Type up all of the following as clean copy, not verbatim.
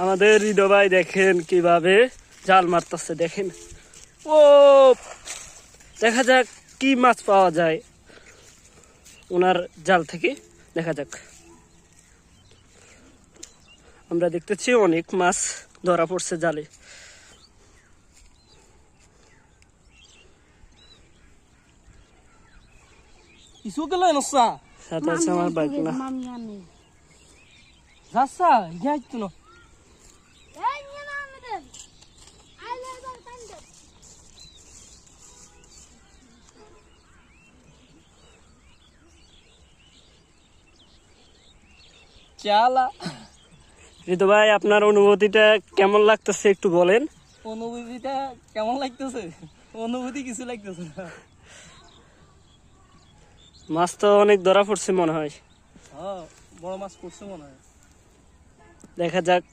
আমাদের হৃদয় ভাই দেখেন কিভাবে জাল মারতেছে, দেখেন। ও দেখা যাক কি মাছ পাওয়া যায় ওনার জাল থেকে, দেখা যাক। আমরা দেখতেছি অনেক মাছ ধরা পড়ছে জালে। কিছু গেল নসা সাথে আছে আমার বাইক না যাসা যাই তো না চালা। হৃদয় ভাই, আপনার অনুভূতিটা কেমন লাগতেছে একটু বলেন। অনুভূতিটা কেমন লাগতেছে? অনুভূতি কিছু লাগতেছে না। মাছ তো অনেক ধরা পড়ছে মনে হয়। হ্যাঁ, বড় মাছ পড়ছে মনে হয়। দেখা যাক।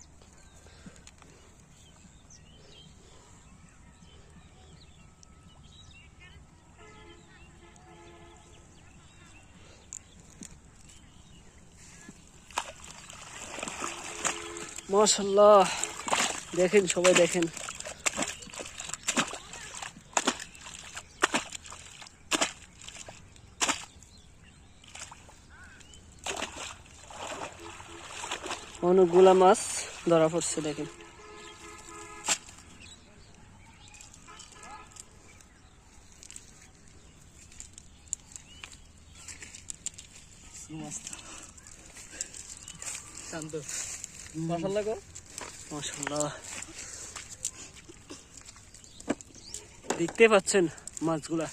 মাশাআল্লাহ, দেখেন সবাই দেখেন। অনেকগুলা মাছ ধরা পড়ছে দেখেন। শান্ত মাশাআল্লাহ গো, মাশাআল্লাহ, দেখতে পাচ্ছেন মাছগুলা।